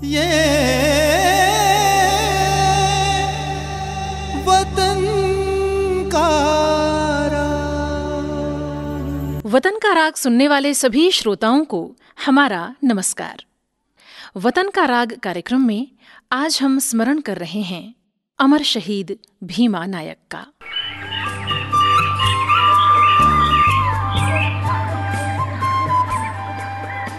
ये वतन का राग। वतन का राग सुनने वाले सभी श्रोताओं को हमारा नमस्कार। वतन का राग कार्यक्रम में आज हम स्मरण कर रहे हैं अमर शहीद भीमा नायक का।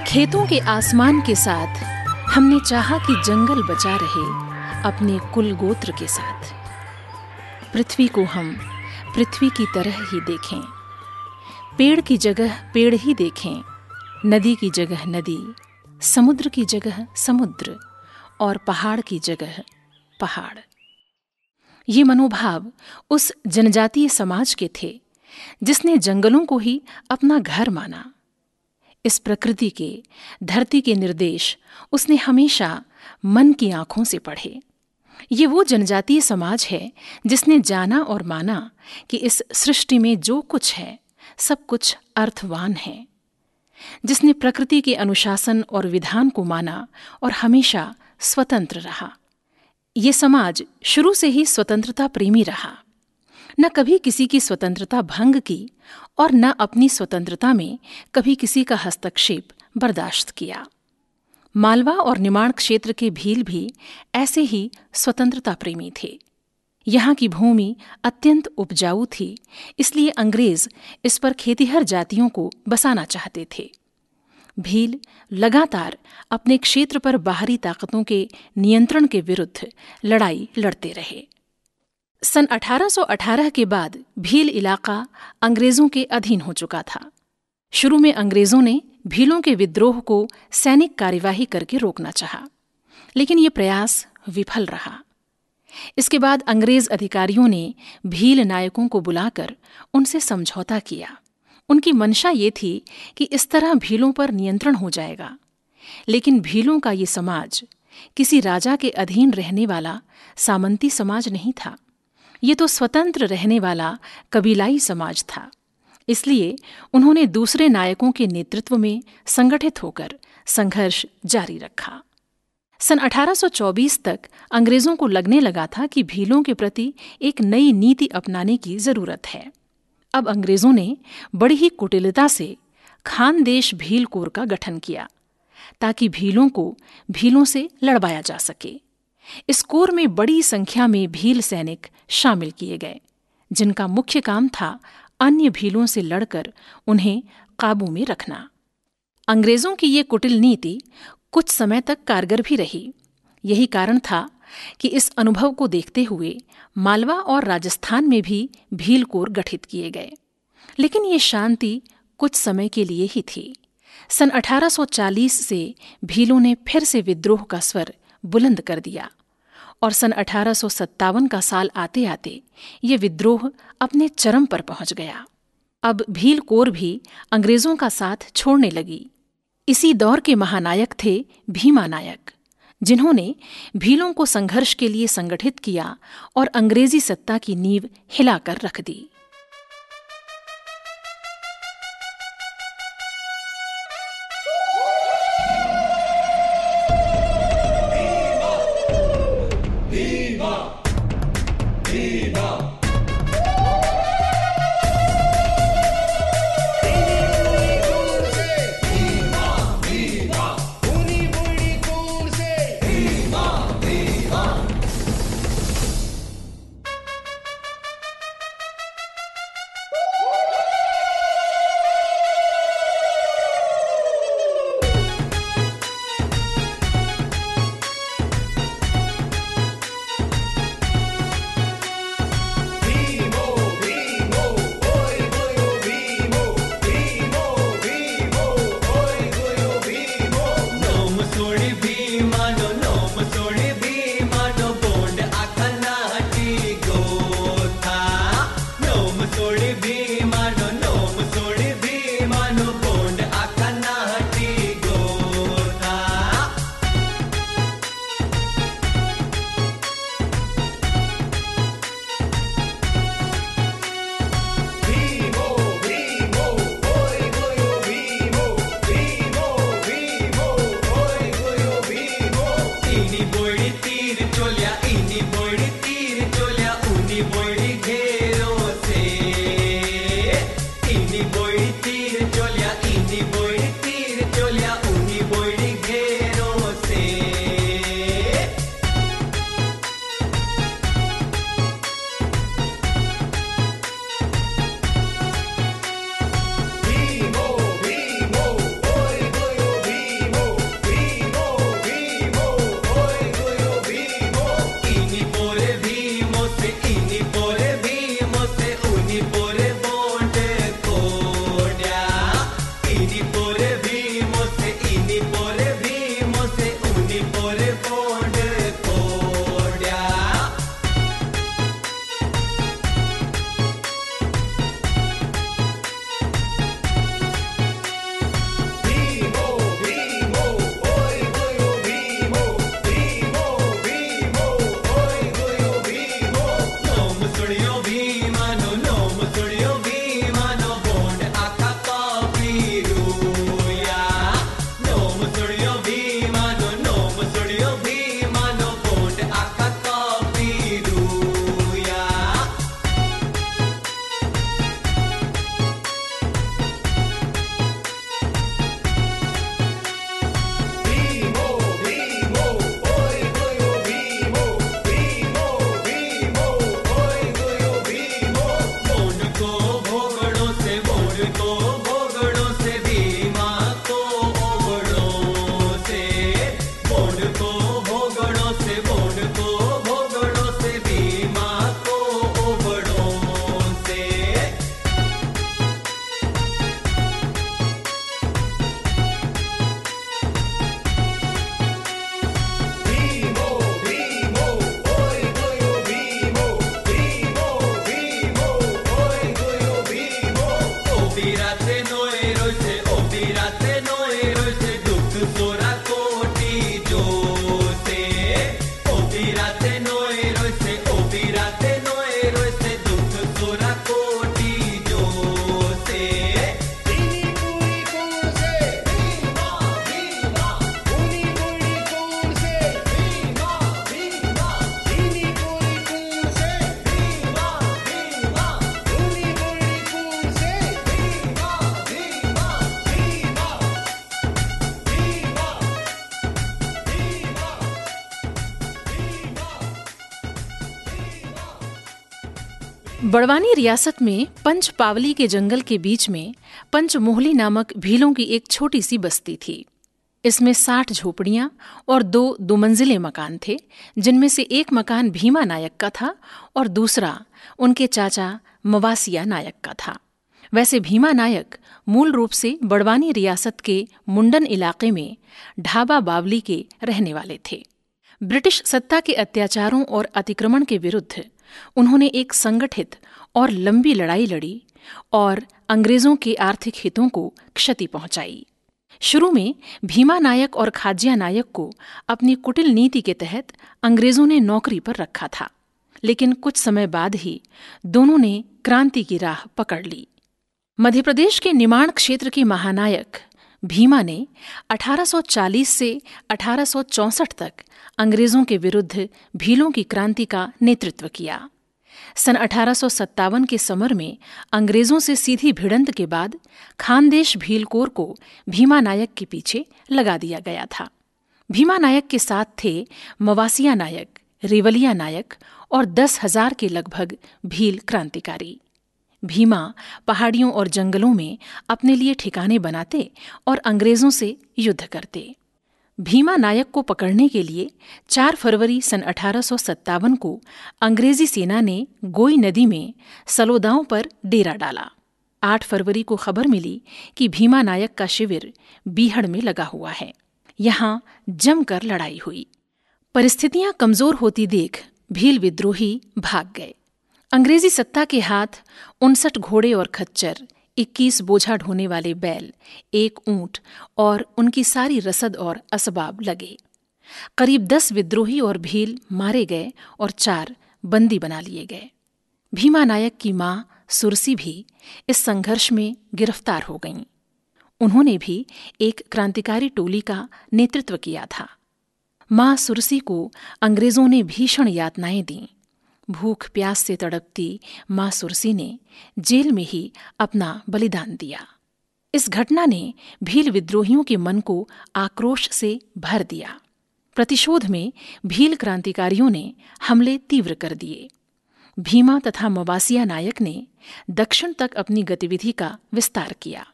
खेतों के आसमान के साथ हमने चाहा कि जंगल बचा रहे अपने कुल गोत्र के साथ। पृथ्वी को हम पृथ्वी की तरह ही देखें, पेड़ की जगह पेड़ ही देखें, नदी की जगह नदी, समुद्र की जगह समुद्र और पहाड़ की जगह पहाड़। ये मनोभाव उस जनजातीय समाज के थे जिसने जंगलों को ही अपना घर माना। इस प्रकृति के, धरती के निर्देश उसने हमेशा मन की आंखों से पढ़े। ये वो जनजातीय समाज है जिसने जाना और माना कि इस सृष्टि में जो कुछ है सब कुछ अर्थवान है, जिसने प्रकृति के अनुशासन और विधान को माना और हमेशा स्वतंत्र रहा। ये समाज शुरू से ही स्वतंत्रता प्रेमी रहा, न कभी किसी की स्वतंत्रता भंग की और न अपनी स्वतंत्रता में कभी किसी का हस्तक्षेप बर्दाश्त किया। मालवा और निमाड़ क्षेत्र के भील भी ऐसे ही स्वतंत्रता प्रेमी थे। यहाँ की भूमि अत्यंत उपजाऊ थी, इसलिए अंग्रेज इस पर खेतिहर जातियों को बसाना चाहते थे। भील लगातार अपने क्षेत्र पर बाहरी ताकतों के नियंत्रण के विरुद्ध लड़ाई लड़ते रहे। सन 1818 के बाद भील इलाका अंग्रेजों के अधीन हो चुका था। शुरू में अंग्रेजों ने भीलों के विद्रोह को सैनिक कार्यवाही करके रोकना चाहा, लेकिन ये प्रयास विफल रहा। इसके बाद अंग्रेज अधिकारियों ने भील नायकों को बुलाकर उनसे समझौता किया। उनकी मंशा ये थी कि इस तरह भीलों पर नियंत्रण हो जाएगा, लेकिन भीलों का ये समाज किसी राजा के अधीन रहने वाला सामंती समाज नहीं था। ये तो स्वतंत्र रहने वाला कबीलाई समाज था। इसलिए उन्होंने दूसरे नायकों के नेतृत्व में संगठित होकर संघर्ष जारी रखा। सन 1824 तक अंग्रेजों को लगने लगा था कि भीलों के प्रति एक नई नीति अपनाने की जरूरत है। अब अंग्रेजों ने बड़ी ही कुटिलता से खानदेश भील कोर का गठन किया ताकि भीलों को भीलों से लड़वाया जा सके। इस कोर में बड़ी संख्या में भील सैनिक शामिल किए गए, जिनका मुख्य काम था अन्य भीलों से लड़कर उन्हें काबू में रखना। अंग्रेजों की ये कुटिल नीति कुछ समय तक कारगर भी रही। यही कारण था कि इस अनुभव को देखते हुए मालवा और राजस्थान में भी भील कोर गठित किए गए। लेकिन ये शांति कुछ समय के लिए ही थी। सन 1840 से भीलों ने फिर से विद्रोह का स्वर बुलंद कर दिया और सन 1857 का साल आते आते ये विद्रोह अपने चरम पर पहुंच गया। अब भील कोर भी अंग्रेजों का साथ छोड़ने लगी। इसी दौर के महानायक थे भीमा नायक, जिन्होंने भीलों को संघर्ष के लिए संगठित किया और अंग्रेजी सत्ता की नींव हिलाकर रख दी। इनी बोड़ी तीर चोलिया, इनी बोड़ी तीर चोलिया, उनी बोड़ी घेरो से। इनी बोड़ी तीर चोलिया, इनी बोड़ी तीर चोलिया, उनी बोड़ी घेरो से। भीमो भीमो ओय गोयो भीमो, भीमो भीमो ओय गोयो भीमो। इनी पोरे भीमो से, इनी पोरे भीमो से, उनी पोरे बोंड कोड्या। इनी पोरे भीमो से, इनी पोरे भीमो से, उनी पोरे बोंड कोड्या। भीमो भीमो ओय गोयो भीमो, भीमो भीमो ओय गोयो भीमो। नोम सुनियो भीमानो, नोम सुनियो भीमानो, बोंड आखा कापीरूया। नोम सुनियो भीमानो, नोम सुनियो भीमानो, बोंड आखा कापीरूया। भीमो भीमो ओय गोयो भीमो, भीमो भीमो ओय गोयो भीमो। बोंड को भोगड़ो से, बोंड को भोगड़ो से, भीमा को ओगड़ो से। बोंड को भोगड़ो से, बोंड को भोगड़ो से, भीमा को ओगड़ो से। भीमो भीमो ओय गोयो भीमो, भीमो भीमो ओय गोयो भीमो। ओबिराते नोए रोसे, ओबिराते नोए रोसे, दुख सोरा कोटी जोसे। ओबिराते नोए रोसे, ओबिराते नोए रोसे, दुख सोरा कोटी जोसे। इनी पूरी कौन से भीमा भीमा, उनी पूरी कौन से भीमा भीमा। इनी पूरी कौन से भीमा भीमा, उनी पूरी कौन से भीमा भीमा। भीमा भीमा बड़वानी रियासत में पंचपावली के जंगल के बीच में पंचमोहली नामक भीलों की एक छोटी सी बस्ती थी। इसमें 60 झोपड़ियां और 2 दुमंजिले मकान थे, जिनमें से एक मकान भीमा नायक का था और दूसरा उनके चाचा मवासिया नायक का था। वैसे भीमा नायक मूल रूप से बड़वानी रियासत के मुंडन इलाके में ढाबा बावली के रहने वाले थे। ब्रिटिश सत्ता के अत्याचारों और अतिक्रमण के विरुद्ध उन्होंने एक संगठित और लंबी लड़ाई लड़ी और अंग्रेजों के आर्थिक हितों को क्षति पहुंचाई। शुरू में भीमा नायक और खाज्या नायक को अपनी कुटिल नीति के तहत अंग्रेजों ने नौकरी पर रखा था, लेकिन कुछ समय बाद ही दोनों ने क्रांति की राह पकड़ ली। मध्य प्रदेश के निमाड़ क्षेत्र के महानायक भीमा ने 1840 से 1864 तक अंग्रेजों के विरुद्ध भीलों की क्रांति का नेतृत्व किया। सन 1857 के समर में अंग्रेजों से सीधी भिड़ंत के बाद खानदेश भील कोर को भीमा नायक के पीछे लगा दिया गया था। भीमा नायक के साथ थे मवासिया नायक, रेवलिया नायक और 10,000 के लगभग भील क्रांतिकारी। भीमा पहाड़ियों और जंगलों में अपने लिए ठिकाने बनाते और अंग्रेजों से युद्ध करते। भीमा नायक को पकड़ने के लिए 4 फरवरी सन 1857 को अंग्रेजी सेना ने गोई नदी में सलोदाओं पर डेरा डाला। 8 फरवरी को खबर मिली कि भीमा नायक का शिविर बीहड़ में लगा हुआ है। यहाँ जमकर लड़ाई हुई। परिस्थितियां कमजोर होती देख भील विद्रोही भाग गए। अंग्रेजी सत्ता के हाथ 59 घोड़े और खच्चर, 21 बोझा ढोने वाले बैल, 1 ऊंट और उनकी सारी रसद और असबाब लगे। करीब 10 विद्रोही और भील मारे गए और 4 बंदी बना लिए गए। भीमा नायक की मां सुरसी भी इस संघर्ष में गिरफ्तार हो गईं। उन्होंने भी एक क्रांतिकारी टोली का नेतृत्व किया था। माँ सुरसी को अंग्रेजों ने भीषण यातनाएं दीं। भूख प्यास से तड़पती माँ सुरसी ने जेल में ही अपना बलिदान दिया। इस घटना ने भील विद्रोहियों के मन को आक्रोश से भर दिया। प्रतिशोध में भील क्रांतिकारियों ने हमले तीव्र कर दिए। भीमा तथा मवासिया नायक ने दक्षिण तक अपनी गतिविधि का विस्तार किया।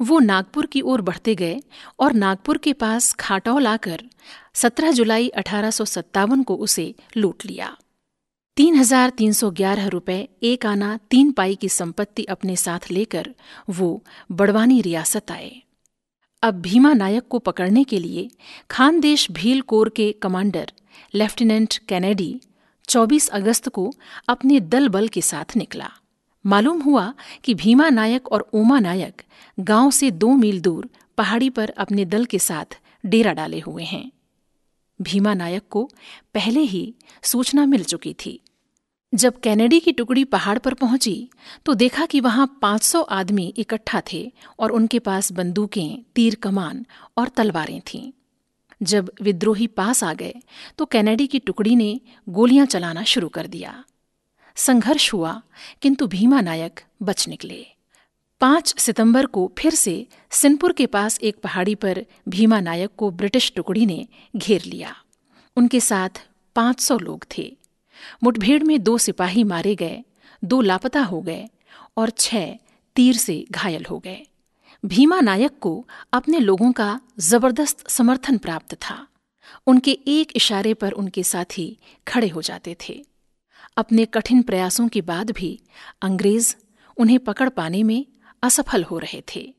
वो नागपुर की ओर बढ़ते गए और नागपुर के पास खाटौल आकर 17 जुलाई 1857 को उसे लूट लिया। 3,311 रुपए 1 आना 3 पाई की संपत्ति अपने साथ लेकर वो बड़वानी रियासत आए। अब भीमा नायक को पकड़ने के लिए खानदेश भील कोर के कमांडर लेफ्टिनेंट कैनेडी 24 अगस्त को अपने दल बल के साथ निकला। मालूम हुआ कि भीमा नायक और ओमा नायक गांव से 2 मील दूर पहाड़ी पर अपने दल के साथ डेरा डाले हुए हैं। भीमा नायक को पहले ही सूचना मिल चुकी थी। जब कैनेडी की टुकड़ी पहाड़ पर पहुंची तो देखा कि वहां 500 आदमी इकट्ठा थे और उनके पास बंदूकें, तीर कमान और तलवारें थीं। जब विद्रोही पास आ गए तो कैनेडी की टुकड़ी ने गोलियां चलाना शुरू कर दिया। संघर्ष हुआ किंतु भीमा नायक बच निकले। 5 सितंबर को फिर से सिनपुर के पास एक पहाड़ी पर भीमा नायक को ब्रिटिश टुकड़ी ने घेर लिया। उनके साथ 500 लोग थे। मुठभेड़ में 2 सिपाही मारे गए, 2 लापता हो गए और 6 तीर से घायल हो गए। भीमा नायक को अपने लोगों का जबरदस्त समर्थन प्राप्त था। उनके एक इशारे पर उनके साथी खड़े हो जाते थे। अपने कठिन प्रयासों के बाद भी अंग्रेज उन्हें पकड़ पाने में असफल हो रहे थे।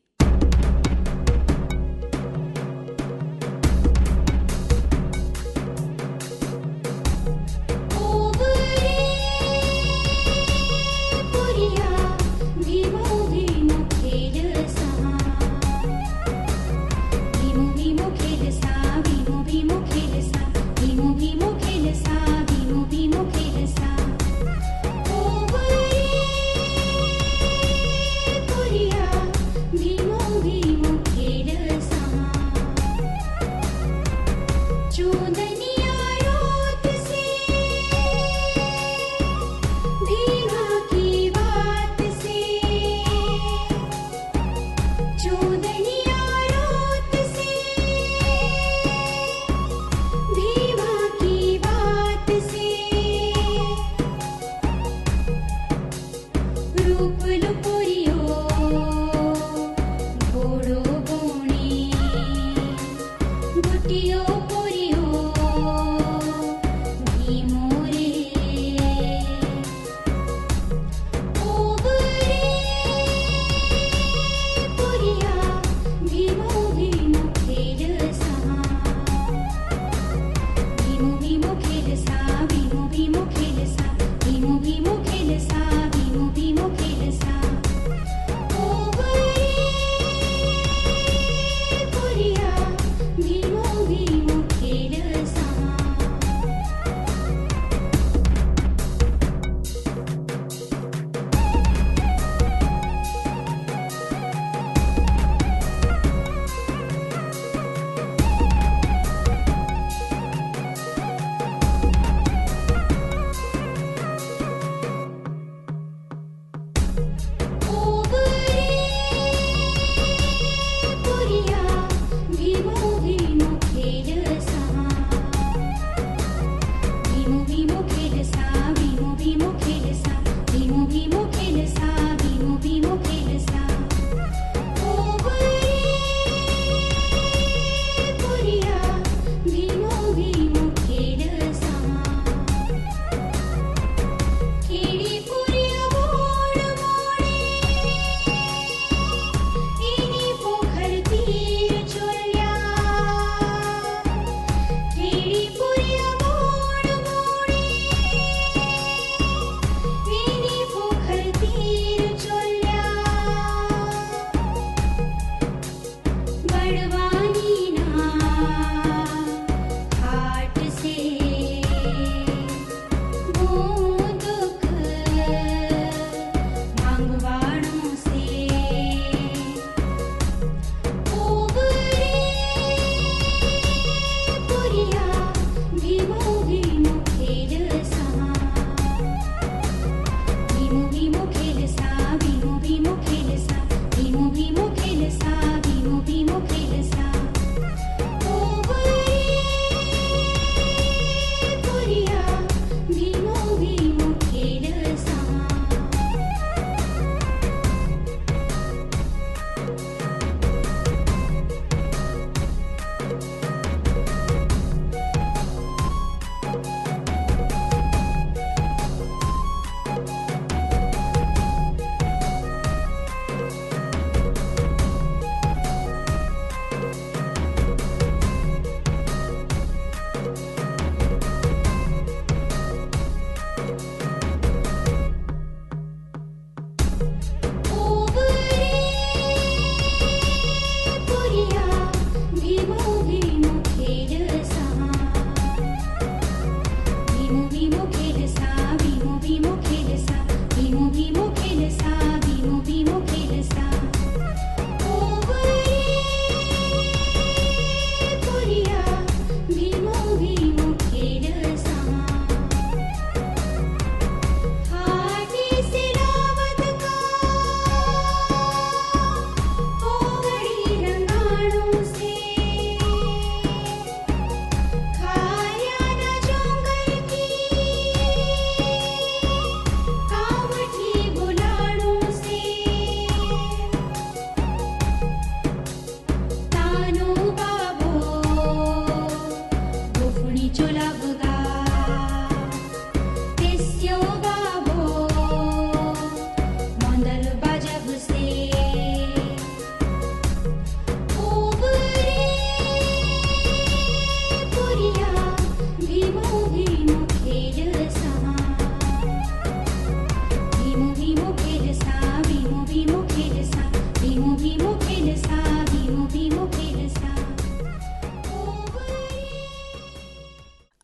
Yo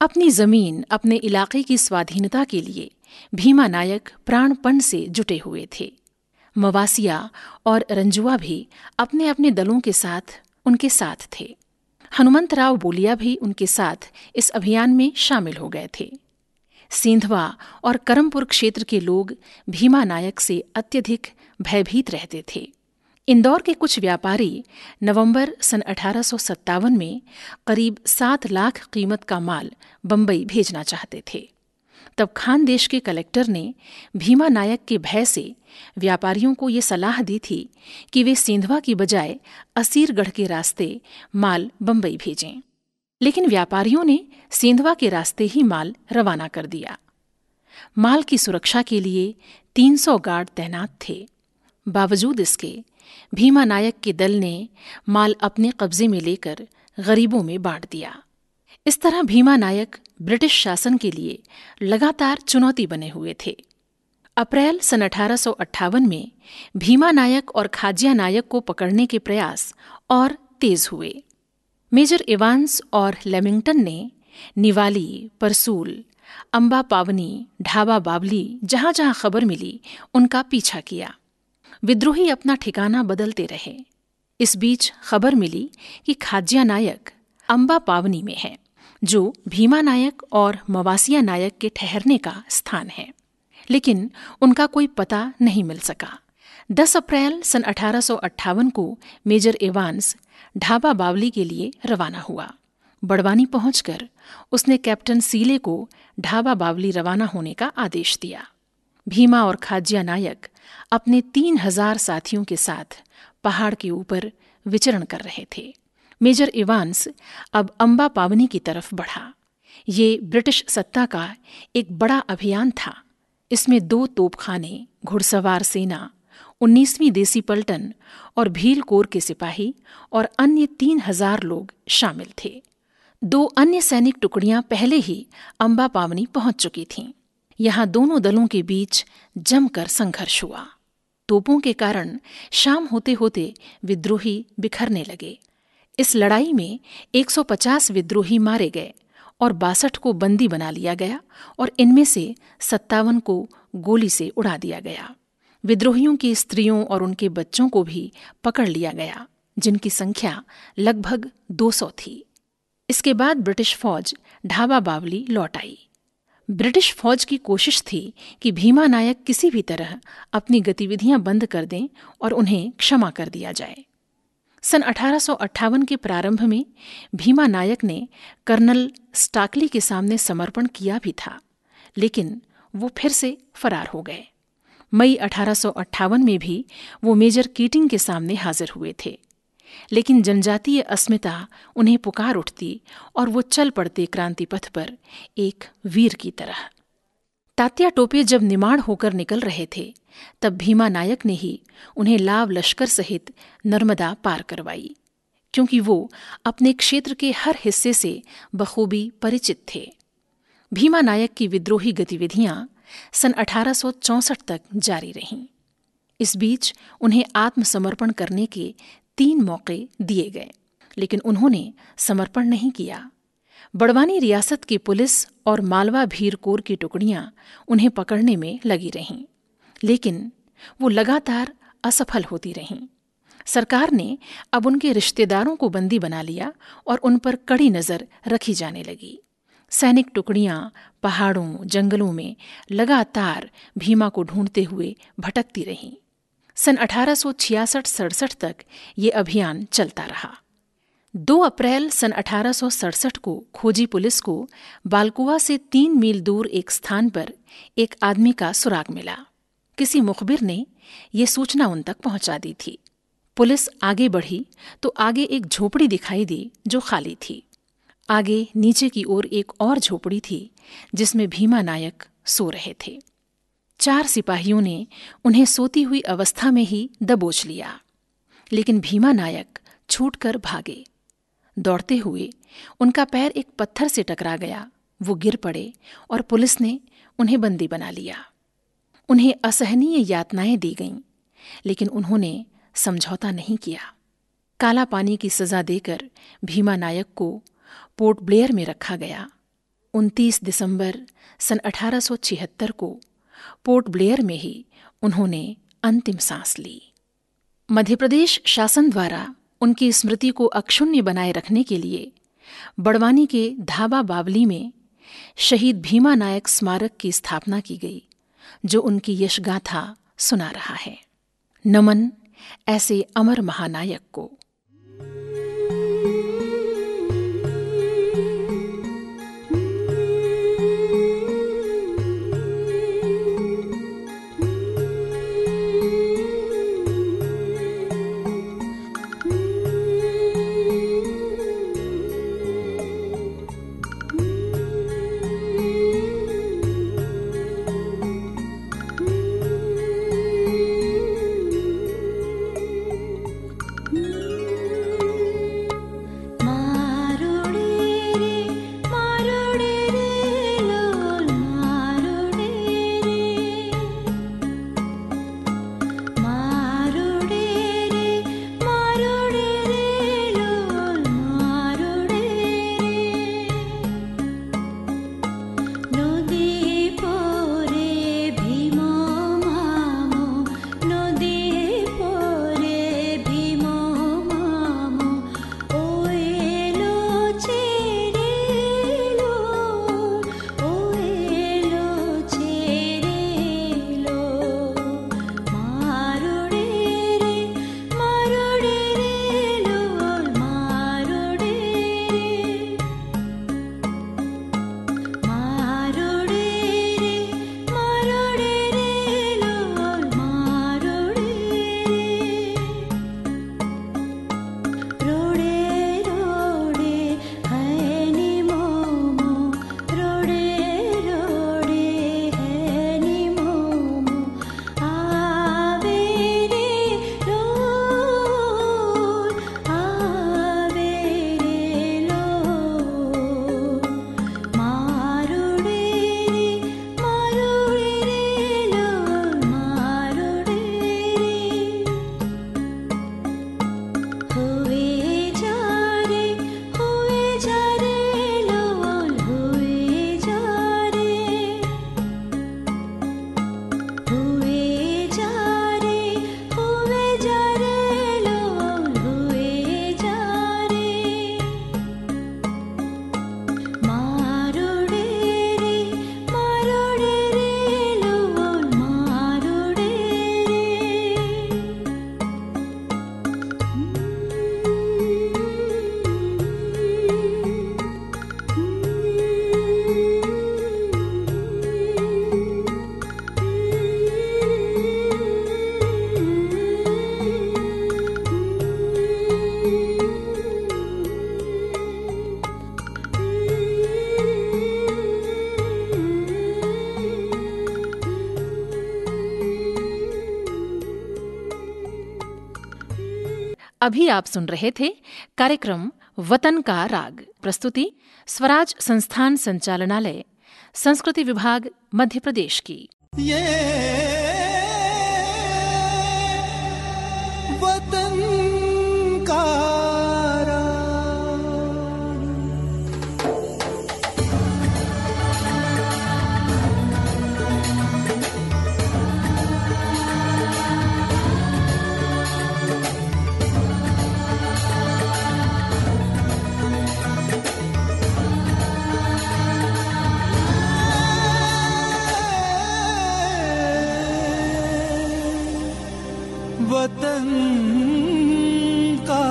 अपनी जमीन, अपने इलाके की स्वाधीनता के लिए भीमा नायक प्राणपण से जुटे हुए थे। मवासिया और रंजुआ भी अपने अपने दलों के साथ उनके साथ थे। हनुमंतराव बोलिया भी उनके साथ इस अभियान में शामिल हो गए थे। सिंधवा और करमपुर क्षेत्र के लोग भीमा नायक से अत्यधिक भयभीत रहते थे। इंदौर के कुछ व्यापारी नवंबर सन 1857 में करीब 7 लाख कीमत का माल बंबई भेजना चाहते थे। तब खानदेश के कलेक्टर ने भीमा नायक के भय से व्यापारियों को ये सलाह दी थी कि वे सिंधवा की बजाय असीरगढ़ के रास्ते माल बंबई भेजें। लेकिन व्यापारियों ने सिंधवा के रास्ते ही माल रवाना कर दिया। माल की सुरक्षा के लिए 300 गार्ड तैनात थे। बावजूद इसके भीमा नायक के दल ने माल अपने कब्जे में लेकर गरीबों में बांट दिया। इस तरह भीमा नायक ब्रिटिश शासन के लिए लगातार चुनौती बने हुए थे। अप्रैल सन 1858 में भीमा नायक और खाजिया नायक को पकड़ने के प्रयास और तेज हुए। मेजर इवांस और लेमिंगटन ने निवाली, परसूल, अम्बा पावनी, ढाबा बावली जहां जहां खबर मिली उनका पीछा किया। विद्रोही अपना ठिकाना बदलते रहे। इस बीच खबर मिली कि खाजिया नायक अम्बा पावनी में है, जो भीमा नायक और मवासिया नायक के ठहरने का स्थान है, लेकिन उनका कोई पता नहीं मिल सका। 10 अप्रैल सन 1858 को मेजर इवांस ढाबा बावली के लिए रवाना हुआ। बड़वानी पहुंचकर उसने कैप्टन सीले को ढाबा बावली रवाना होने का आदेश दिया। भीमा और खाजिया नायक अपने 3000 साथियों के साथ पहाड़ के ऊपर विचरण कर रहे थे। मेजर इवांस अब अम्बा पावनी की तरफ बढ़ा। ये ब्रिटिश सत्ता का एक बड़ा अभियान था। इसमें 2 तोपखाने, घुड़सवार सेना, 19वीं देसी पलटन और भील कोर के सिपाही और अन्य 3000 लोग शामिल थे। 2 अन्य सैनिक टुकड़ियां पहले ही अम्बा पावनी पहुंच चुकी थीं। यहां दोनों दलों के बीच जमकर संघर्ष हुआ। तोपों के कारण शाम होते होते विद्रोही बिखरने लगे। इस लड़ाई में 150 विद्रोही मारे गए और 62 को बंदी बना लिया गया और इनमें से 57 को गोली से उड़ा दिया गया। विद्रोहियों की स्त्रियों और उनके बच्चों को भी पकड़ लिया गया, जिनकी संख्या लगभग 200 थी। इसके बाद ब्रिटिश फौज ढाबा बावली लौट आई। ब्रिटिश फौज की कोशिश थी कि भीमा नायक किसी भी तरह अपनी गतिविधियां बंद कर दें और उन्हें क्षमा कर दिया जाए। सन 1858 के प्रारंभ में भीमा नायक ने कर्नल स्टाकली के सामने समर्पण किया भी था, लेकिन वो फिर से फरार हो गए। मई 1858 में भी वो मेजर कीटिंग के सामने हाजिर हुए थे, लेकिन जनजातीय अस्मिता उन्हें पुकार उठती और वो चल पड़ते क्रांति पथ पर एक वीर की तरह। तात्या टोपे जब निमाड़ होकर निकल रहे थे, तब भीमा नायक ने ही उन्हें लाव लश्कर सहित नर्मदा पार करवाई, क्योंकि वो अपने क्षेत्र के हर हिस्से से बखूबी परिचित थे। भीमा नायक की विद्रोही गतिविधियां सन 1864 तक जारी रहीं। इस बीच उन्हें आत्मसमर्पण करने के 3 मौके दिए गए, लेकिन उन्होंने समर्पण नहीं किया। बड़वानी रियासत की पुलिस और मालवा भीर कोर की टुकड़ियां उन्हें पकड़ने में लगी रहीं, लेकिन वो लगातार असफल होती रहीं। सरकार ने अब उनके रिश्तेदारों को बंदी बना लिया और उन पर कड़ी नजर रखी जाने लगी। सैनिक टुकड़ियां पहाड़ों, जंगलों में लगातार भीमा को ढूंढते हुए भटकती रहीं। सन 1866-67 तक ये अभियान चलता रहा। 2 अप्रैल सन 1867 को खोजी पुलिस को बालकुआ से 3 मील दूर एक स्थान पर एक आदमी का सुराग मिला। किसी मुखबिर ने ये सूचना उन तक पहुंचा दी थी। पुलिस आगे बढ़ी तो आगे एक झोपड़ी दिखाई दी जो खाली थी। आगे नीचे की ओर एक और झोपड़ी थी जिसमें भीमा नायक सो रहे थे। 4 सिपाहियों ने उन्हें सोती हुई अवस्था में ही दबोच लिया, लेकिन भीमा नायक छूटकर भागे। दौड़ते हुए उनका पैर एक पत्थर से टकरा गया, वो गिर पड़े और पुलिस ने उन्हें बंदी बना लिया। उन्हें असहनीय यातनाएं दी गईं, लेकिन उन्होंने समझौता नहीं किया। काला पानी की सजा देकर भीमा नायक को पोर्ट ब्लेयर में रखा गया। 29 दिसंबर सन 1876 को पोर्ट ब्लेयर में ही उन्होंने अंतिम सांस ली। मध्य प्रदेश शासन द्वारा उनकी स्मृति को अक्षुण्य बनाए रखने के लिए बड़वानी के धाबा बावली में शहीद भीमा नायक स्मारक की स्थापना की गई, जो उनकी यशगाथा सुना रहा है। नमन ऐसे अमर महानायक को। अभी आप सुन रहे थे कार्यक्रम वतन का राग। प्रस्तुति स्वराज संस्थान संचालनालय, संस्कृति विभाग, मध्य प्रदेश की। ये वतन का वतन का